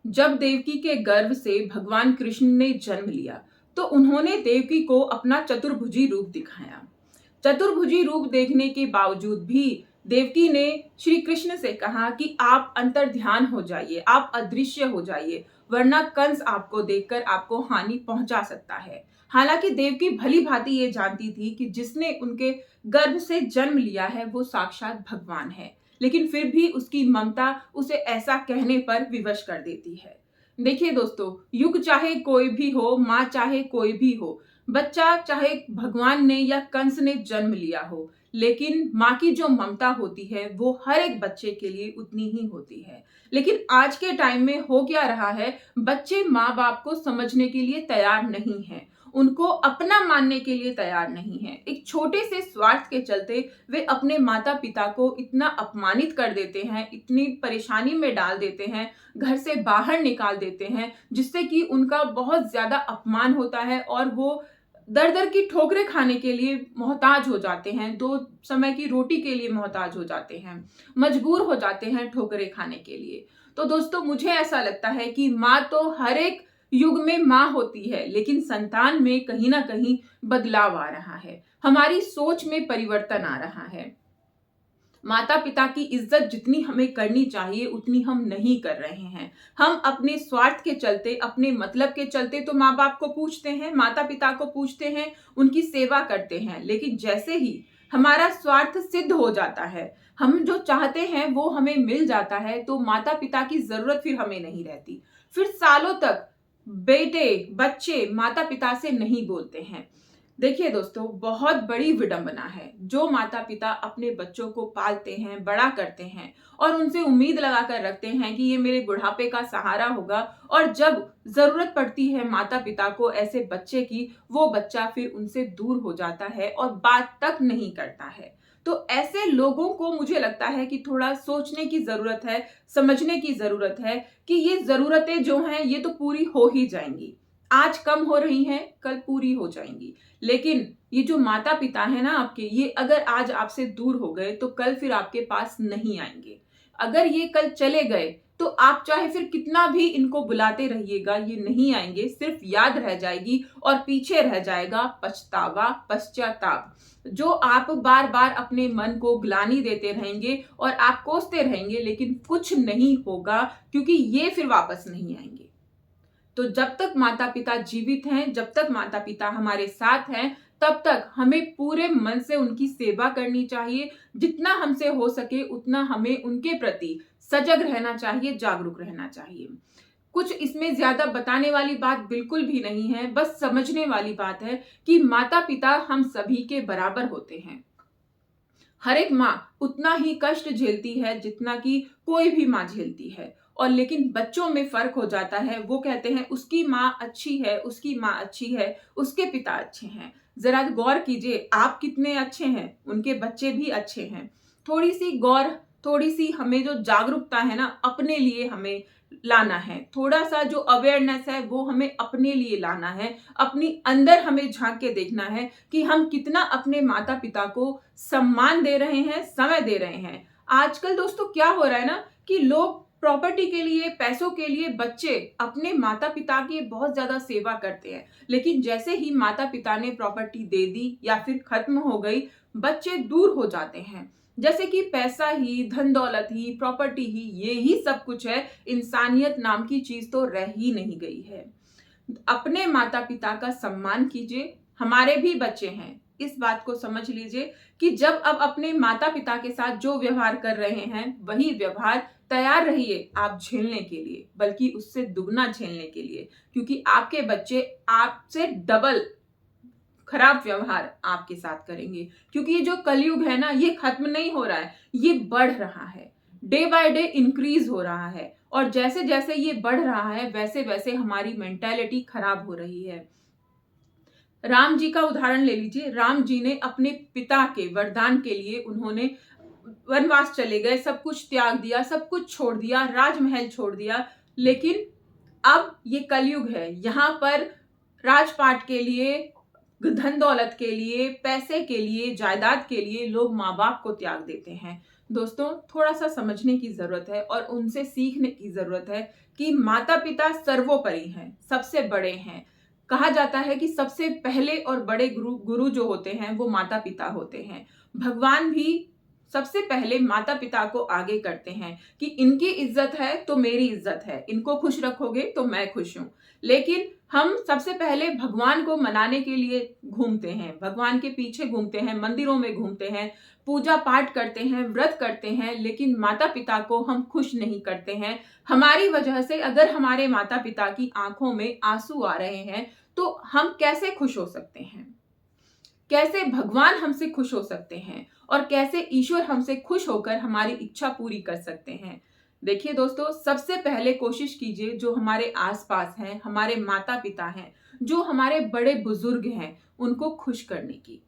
जब देवकी के गर्भ से भगवान कृष्ण ने जन्म लिया तो उन्होंने देवकी को अपना चतुर्भुजी रूप दिखाया। चतुर्भुजी रूप देखने के बावजूद भी देवकी ने श्री कृष्ण से कहा कि आप अंतर ध्यान हो जाइए, आप अदृश्य हो जाइए, वरना कंस आपको देखकर आपको हानि पहुंचा सकता है। हालांकि देवकी भली भांति ये जानती थी कि जिसने उनके गर्भ से जन्म लिया है वो साक्षात भगवान है, लेकिन फिर भी उसकी ममता उसे ऐसा कहने पर विवश कर देती है। देखिए दोस्तों, युग चाहे कोई भी हो, माँ चाहे कोई भी हो, बच्चा चाहे भगवान ने या कंस ने जन्म लिया हो, लेकिन माँ की जो ममता होती है वो हर एक बच्चे के लिए उतनी ही होती है। लेकिन आज के टाइम में हो क्या रहा है, बच्चे माँ बाप को समझने के लिए तैयार नहीं हैं, उनको अपना मानने के लिए तैयार नहीं है। एक छोटे से स्वार्थ के चलते वे अपने माता पिता को इतना अपमानित कर देते हैं, इतनी परेशानी में डाल देते हैं, घर से बाहर निकाल देते हैं, जिससे कि उनका बहुत ज्यादा अपमान होता है और वो दर दर की ठोकरें खाने के लिए मोहताज हो जाते हैं, दो समय की रोटी के लिए मोहताज हो जाते हैं, मजबूर हो जाते हैं ठोकरें खाने के लिए। तो दोस्तों, मुझे ऐसा लगता है कि माँ तो हर एक युग में माँ होती है, लेकिन संतान में कहीं ना कहीं बदलाव आ रहा है, हमारी सोच में परिवर्तन आ रहा है। माता पिता की इज्जत जितनी हमें करनी चाहिए उतनी हम नहीं कर रहे हैं। हम अपने स्वार्थ के चलते, अपने मतलब के चलते तो माँ बाप को पूछते हैं, माता पिता को पूछते हैं, उनकी सेवा करते हैं, लेकिन जैसे ही हमारा स्वार्थ सिद्ध हो जाता है, हम जो चाहते हैं वो हमें मिल जाता है, तो माता पिता की जरूरत फिर हमें नहीं रहती। फिर सालों तक बेटे बच्चे माता पिता से नहीं बोलते हैं। देखिए दोस्तों, बहुत बड़ी विडंबना है जो माता पिता अपने बच्चों को पालते हैं, बड़ा करते हैं और उनसे उम्मीद लगाकर रखते हैं कि ये मेरे बुढ़ापे का सहारा होगा, और जब जरूरत पड़ती है माता पिता को ऐसे बच्चे की, वो बच्चा फिर उनसे दूर हो जाता है और बात तक नहीं करता है। तो ऐसे लोगों को मुझे लगता है कि थोड़ा सोचने की जरूरत है, समझने की जरूरत है कि ये जरूरतें जो हैं ये तो पूरी हो ही जाएंगी। आज कम हो रही हैं, कल पूरी हो जाएंगी, लेकिन ये जो माता पिता है ना आपके, ये अगर आज आपसे दूर हो गए तो कल फिर आपके पास नहीं आएंगे। अगर ये कल चले गए तो आप चाहे फिर कितना भी इनको बुलाते रहिएगा, ये नहीं आएंगे, सिर्फ याद रह जाएगी और पीछे रह जाएगा पछतावा, पश्चाताप, जो आप बार बार अपने मन को ग्लानि देते रहेंगे और आप कोसते रहेंगे, लेकिन कुछ नहीं होगा, क्योंकि ये फिर वापस नहीं आएंगे। तो जब तक माता पिता जीवित हैं, जब तक माता पिता हमारे साथ हैं, तब तक हमें पूरे मन से उनकी सेवा करनी चाहिए। जितना हमसे हो सके उतना हमें उनके प्रति सजग रहना चाहिए, जागरूक रहना चाहिए। कुछ इसमें ज्यादा बताने वाली बात बिल्कुल भी नहीं है, बस समझने वाली बात है कि माता पिता हम सभी के बराबर होते हैं। हर एक माँ उतना ही कष्ट झेलती है जितना कि कोई भी माँ झेलती है, और लेकिन बच्चों में फर्क हो जाता है। वो कहते हैं उसकी माँ अच्छी है, उसकी माँ अच्छी है, उसके पिता अच्छे हैं। जरा गौर कीजिए, आप कितने अच्छे हैं, उनके बच्चे भी अच्छे हैं। थोड़ी सी गौर, थोड़ी सी हमें जो जागरूकता है ना, अपने लिए हमें लाना है। थोड़ा सा जो अवेयरनेस है वो हमें अपने लिए लाना है, अपनी अंदर हमें झांक के देखना है कि हम कितना अपने माता पिता को सम्मान दे रहे हैं, समय दे रहे हैं। आजकल दोस्तों क्या हो रहा है ना कि लोग प्रॉपर्टी के लिए, पैसों के लिए बच्चे अपने माता पिता की बहुत ज्यादा सेवा करते हैं, लेकिन जैसे ही माता पिता ने प्रॉपर्टी दे दी या फिर खत्म हो गई, बच्चे दूर हो जाते हैं। जैसे कि पैसा ही, धन दौलत ही, प्रॉपर्टी ही, ये ही सब कुछ है, इंसानियत नाम की चीज तो रह ही नहीं गई है। अपने माता पिता का सम्मान कीजिए, हमारे भी बच्चे हैं, इस बात को समझ लीजिए कि जब अब अपने माता पिता के साथ जो व्यवहार कर रहे हैं वही व्यवहार तैयार रहिए आप झेलने के लिए, बल्कि उससे दुगना झेलने के लिए, क्योंकि आपके बच्चे आपसे डबल खराब व्यवहार आपके साथ करेंगे। क्योंकि ये जो कलयुग है ना, ये खत्म नहीं हो रहा है, ये बढ़ रहा है, डे बाय डे इंक्रीज हो रहा है, और जैसे जैसे ये बढ़ रहा है वैसे वैसे हमारी मेंटालिटी खराब हो रही है। राम जी का उदाहरण ले लीजिए। राम जी ने अपने पिता के वरदान के लिए उन्होंने वनवास चले गए, सब कुछ त्याग दिया, सब कुछ छोड़ दिया, राजमहल छोड़ दिया, लेकिन अब ये कलयुग है, यहाँ पर राजपाट के लिए, धन दौलत के लिए, पैसे के लिए, जायदाद के लिए लोग माँ बाप को त्याग देते हैं। दोस्तों, थोड़ा सा समझने की जरूरत है और उनसे सीखने की जरूरत है कि माता पिता सर्वोपरि हैं, सबसे बड़े हैं। कहा जाता है कि सबसे पहले और बड़े गुरु जो होते हैं वो माता पिता होते हैं। भगवान भी सबसे पहले माता पिता को आगे करते हैं कि इनकी इज्जत है तो मेरी इज्जत है, इनको खुश रखोगे तो मैं खुश हूं। लेकिन हम सबसे पहले भगवान को मनाने के लिए घूमते हैं, भगवान के पीछे घूमते हैं, मंदिरों में घूमते हैं, पूजा पाठ करते हैं, व्रत करते हैं, लेकिन माता पिता को हम खुश नहीं करते हैं। हमारी वजह से अगर हमारे माता पिता की आंखों में आंसू आ रहे हैं तो हम कैसे खुश हो सकते हैं? कैसे भगवान हमसे खुश हो सकते हैं और कैसे ईश्वर हमसे खुश होकर हमारी इच्छा पूरी कर सकते हैं? देखिए दोस्तों, सबसे पहले कोशिश कीजिए जो हमारे आसपास हैं, हमारे माता पिता हैं, जो हमारे बड़े बुजुर्ग हैं, उनको खुश करने की।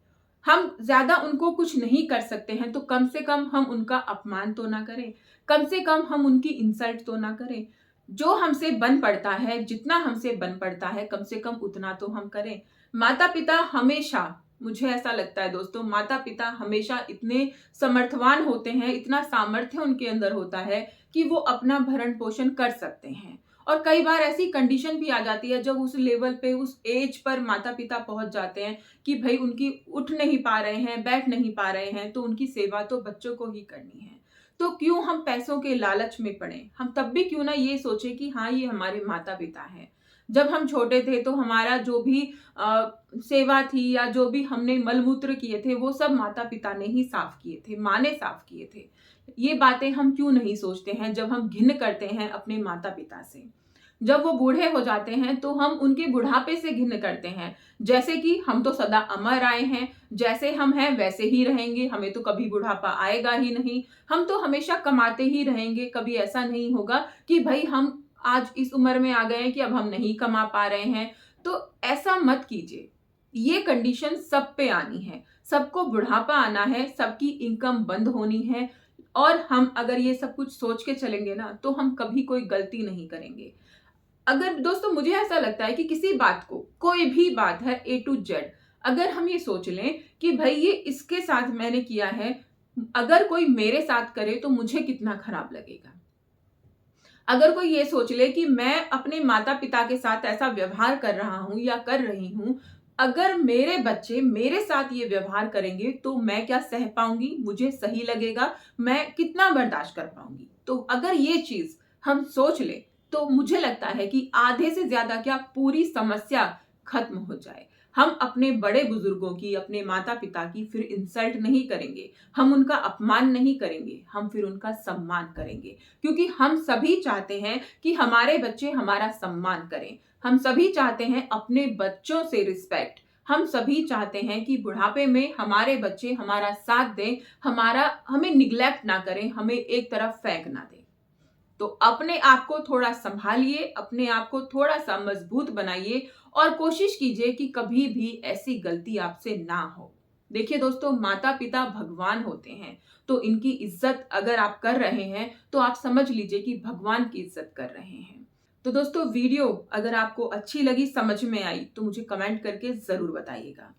हम ज्यादा उनको कुछ नहीं कर सकते हैं तो कम से कम हम उनका अपमान तो ना करें, कम से कम हम उनकी इंसल्ट तो ना करें। जो हमसे बन पड़ता है, जितना हमसे बन पड़ता है, कम से कम उतना तो हम करें। माता पिता हमेशा, मुझे ऐसा लगता है दोस्तों, माता पिता हमेशा इतने समर्थवान होते हैं, इतना सामर्थ्य उनके अंदर होता है कि वो अपना भरण पोषण कर सकते हैं। और कई बार ऐसी कंडीशन भी आ जाती है जब उस लेवल पे, उस एज पर माता पिता पहुंच जाते हैं कि भाई उनकी उठ नहीं पा रहे हैं, बैठ नहीं पा रहे हैं, तो उनकी सेवा तो बच्चों को ही करनी है। तो क्यों हम पैसों के लालच में पड़े? हम तब भी क्यों ना ये सोचे कि हाँ, ये हमारे माता पिता हैं। जब हम छोटे थे तो हमारा जो भी सेवा थी या जो भी हमने मलमूत्र किए थे वो सब माता पिता ने ही साफ किए थे, माँ ने साफ किए थे। ये बातें हम क्यों नहीं सोचते हैं जब हम घिन करते हैं अपने माता पिता से? जब वो बूढ़े हो जाते हैं तो हम उनके बुढ़ापे से घिन करते हैं, जैसे कि हम तो सदा अमर आए हैं, जैसे हम हैं वैसे ही रहेंगे, हमें तो कभी बुढ़ापा आएगा ही नहीं, हम तो हमेशा कमाते ही रहेंगे, कभी ऐसा नहीं होगा कि भाई हम आज इस उम्र में आ गए हैं कि अब हम नहीं कमा पा रहे हैं। तो ऐसा मत कीजिए। ये कंडीशन सब पे आनी है, सबको बुढ़ापा आना है, सबकी इनकम बंद होनी है। और हम अगर ये सब कुछ सोच के चलेंगे ना तो हम कभी कोई गलती नहीं करेंगे। अगर दोस्तों, मुझे ऐसा लगता है कि किसी बात को, कोई भी बात है A to Z, अगर हम ये सोच लें कि भाई ये इसके साथ मैंने किया है, अगर कोई मेरे साथ करे तो मुझे कितना खराब लगेगा। अगर कोई ये सोच ले कि मैं अपने माता पिता के साथ ऐसा व्यवहार कर रहा हूं या कर रही हूं, अगर मेरे बच्चे मेरे साथ ये व्यवहार करेंगे तो मैं क्या सह पाऊंगी, मुझे सही लगेगा, मैं कितना बर्दाश्त कर पाऊंगी? तो अगर ये चीज हम सोच ले तो मुझे लगता है कि आधे से ज्यादा क्या पूरी समस्या खत्म हो जाए। हम अपने बड़े बुजुर्गों की, अपने माता पिता की फिर इंसल्ट नहीं करेंगे, हम उनका अपमान नहीं करेंगे, हम फिर उनका सम्मान करेंगे। क्योंकि हम सभी चाहते हैं कि हमारे बच्चे हमारा सम्मान करें, हम सभी चाहते हैं अपने बच्चों से रिस्पेक्ट, हम सभी चाहते हैं कि बुढ़ापे में हमारे बच्चे हमारा साथ दें, हमें निग्लेक्ट ना करें, हमें एक तरफ फेंक ना दें। तो अपने आप को थोड़ा संभालिए, अपने आप को थोड़ा सा मजबूत बनाइए और कोशिश कीजिए कि कभी भी ऐसी गलती आपसे ना हो। देखिए दोस्तों, माता पिता भगवान होते हैं, तो इनकी इज्जत अगर आप कर रहे हैं तो आप समझ लीजिए कि भगवान की इज्जत कर रहे हैं। तो दोस्तों, वीडियो अगर आपको अच्छी लगी, समझ में आई, तो मुझे कमेंट करके जरूर बताइएगा।